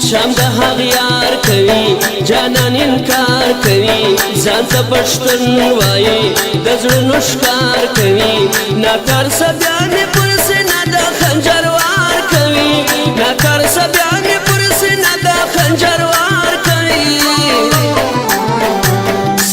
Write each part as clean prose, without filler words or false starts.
شام د هغیار کوي جانان انکار کوي ځان ته پښتون وایي د زړونو ښکار کوي ناکار سبیا مې پر سینه د خنجر وار کوي ناکار سبیا مې پر سینه د خنجر وار کوي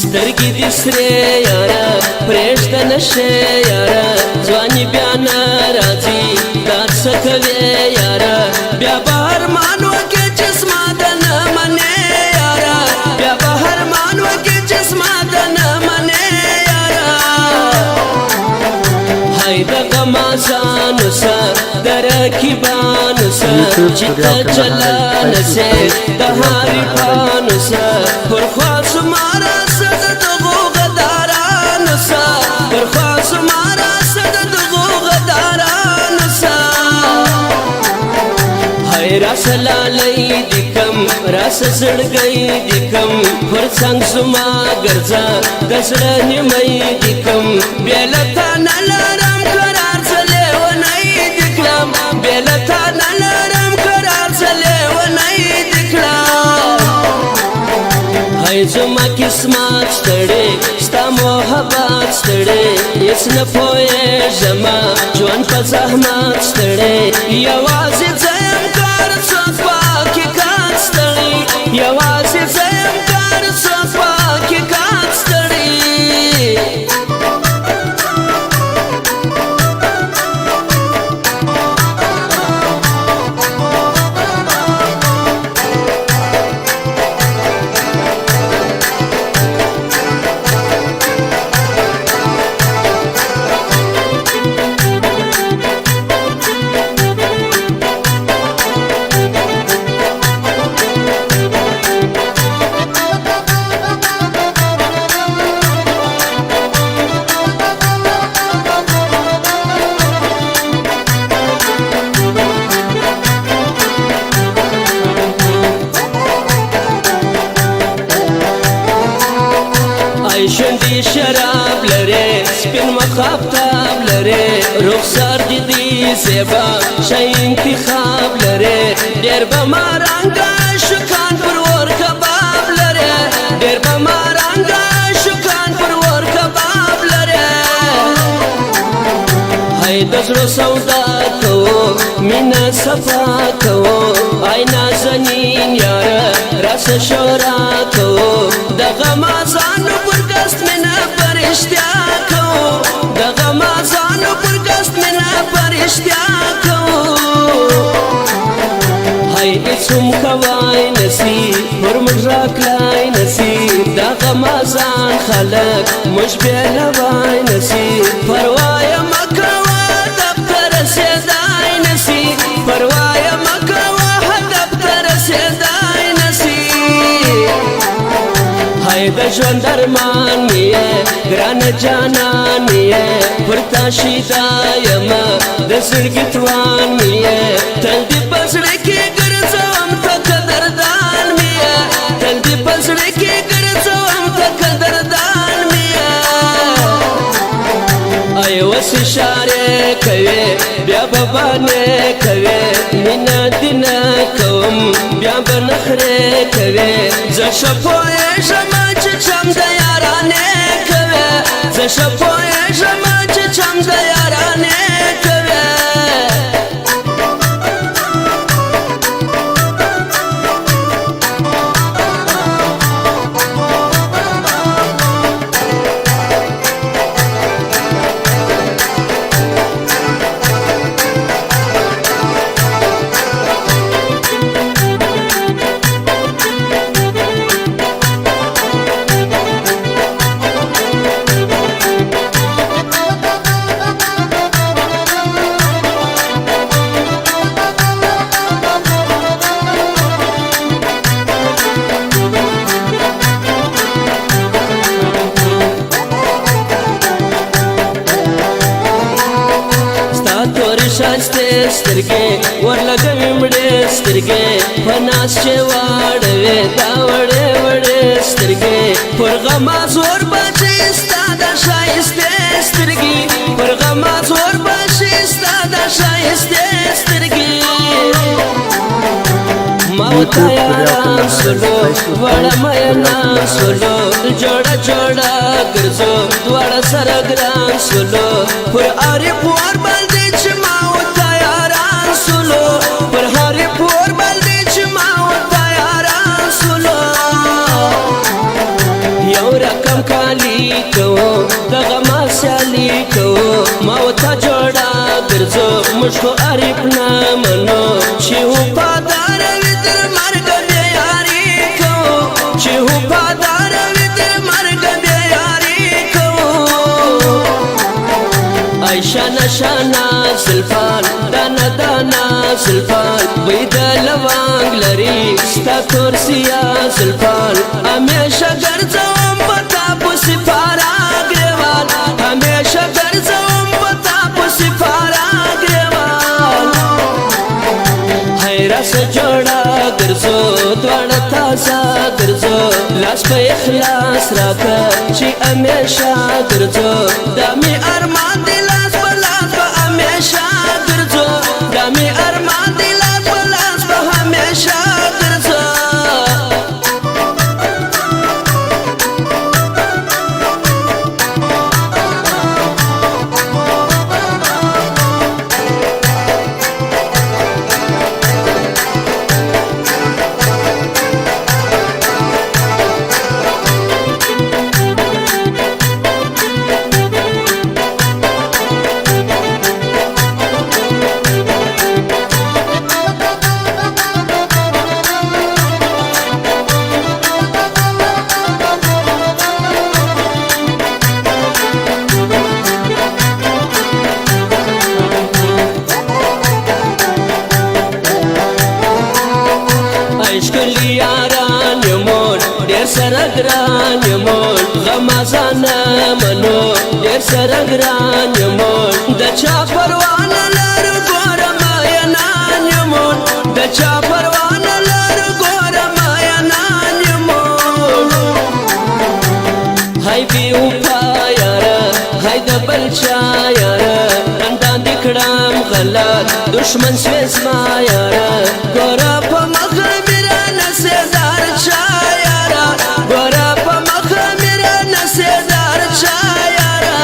سترګې دې سرې یاره پرېږده نشې یاره ځواني بیا نه راځي دا څه کوې یاره بیا به ارمان وکړې چې زما د نه منې یاره بیا به ارمان وکړې چې زما د نه منې یاره هی د غمازانو سه د رقیبانو سه چې ته جلانه سې د حریفانو سه پر خوا زما راسه د دغو غدارانو سه پر خوا زما راسه د دغو غدارانو سه هی راسه لالی دې کم راسه زړګی دې کم پر څنګ زما ګرځه د زړه نیمۍ دې کم بیا له تا نه لرم قرار زه لیونی دې کړم بیا له تا نه لرم قرار زه لیونی دې کړم هی زما قسمت ستړی ستا محبت ستړی هېڅ نه پوهېږمه ژوند په زحمت ستړی یوازې زه یم کار څوک په حقیقت ستړی یوازې زه یم کار څوک په حقیقت ستړی شوندې شراب لرې سپین مخافتاب لرې رخسار دې دې زیبا شی انتخاب لرې ډېر به مارانګه شکان پر اور کباب لرې ډېر به مارانګه شکان پر اور کباب لرې هی د زړه سودا کوو مینه صفا کوو ای نازنین یاره راسه شورا کوو د غمازانو پر قصد مینه پرشتیا کوو د غمازانو پر قصد مینه پرشتیا کوو هی هېڅوم کوای نسی پر موږ راکلای نسی د غمازان خلک موږ بېلوای نسی پروا یې مه کوه هدف ته رسېدای نسی پروا یې مه کوه هدف ته رسېدای نسی هی د ژوند ارمان مې یې ګرانه جانان مې یې پر تا شیدا یمه د زړګي توان مې یې تل دې په زړه کې ګرځوم ته قدردان مې یې تل دې په زړه کې ګرځوم ته قدردان مې یې ای اوس اشارې کوې بیا به بانې کوې مینه دې نه کوم بیا به نخرې کوې زه ښه پوهېږم چې چم د یارانې کوې زه ښه پوهېږم چې چم د یارانې کوې ښایستې سترګې ورلګوي مړې سترګې په ناز چې واړوې دا وړې وړې سترګې پر غماز وربشي ستا د ښایستې سترګې پر غماز وربشي ستا د ښایستې سترګې ما होता यारान सुलो वड़ा मयना सुलो जोड़ा जोड़ा गर्जो द्वाड़ा सरग्रान सुलो पर आरे पुआर बल्देच मा होता यारान सुलो पर हारे पुआर बल्देच मा होता यारान सुलो यौ रकम खाली को दगमा स्याली को मा होता जोड़ा गर्जो मुझको आरिफ ना मनो छिहु पादार वितर मार्ग बेयारी को छिहु पादार वितर मार्ग बेयारी को आयशा नशाना सिल्फान दाना दाना सिल्फान वैदल वांग लरी स्ता कुर्सिया सिल्फान हमेशा गर्जो पता पुसिफारा ग्रेवाल हमेशा गर्जो पता पुसिफारा रस जोड़ा गर्जो द्वाड़ा ताजा गर्जो लाश पे इखलास रखा ची हमेशा गर्जो दामी अरमान दिलास बलास बा हमेशा गर्जो दामी अरमान दिलास बलास बा हमेशा गर्जो यारान यमोन देर सरग्रान यमोन गमाजाना मनो देर सरग्रान यमोन दचा परवाना लर गोर मायनान यमोन दचा परवाना लर गोर मायनान यमोन हाय भी उफा यारा हाय दबल चा यारा अंदा दिखड़ाम गलत दुश्मन स्वेस्मा यारा गोरा पमख नसेदार छायारा गोरा पमख मेरा नसेदार छायारा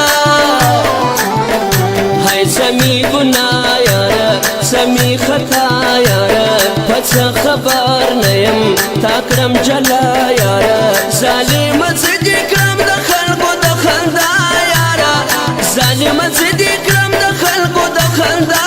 हाय समी गुनाह यारा समी खता यारा फस खबर नयम ताकरम जला यारा जालिम जिद करम दखल को दखल दा यारा जालिम जिद करम दखल को दखल दा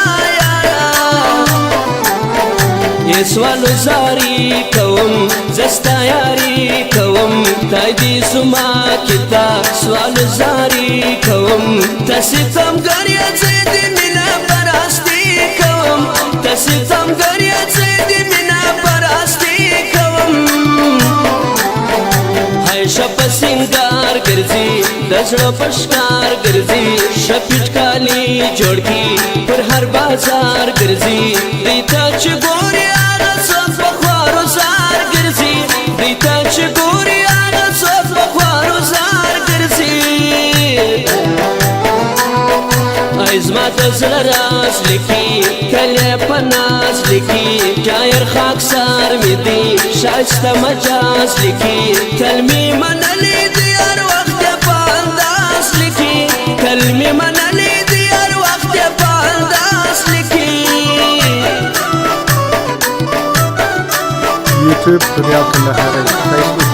سوالو زاری کوم زستا یاری کوم تایدی سما کتا سوالو زاری کوم تسیتم گریا زیدی مینا پراستی کوم تسیتم گریا زیدی مینا پراستی کوم های شپ سنگار گرزی دزڑو پشکار گرزی شپیٹ کالی جوڑکی پر ہر بازار گرزی دیتا چگوریا عزمت زل راس لکی کلی پناس لکی جایر خاک سار میدی شایسته مجاز لکی کلمی من لیدی هر وقت پانداس لکی کلمی من لیدی هر وقت پانداس لکی YouTube دنیا کندهاری فیسبوک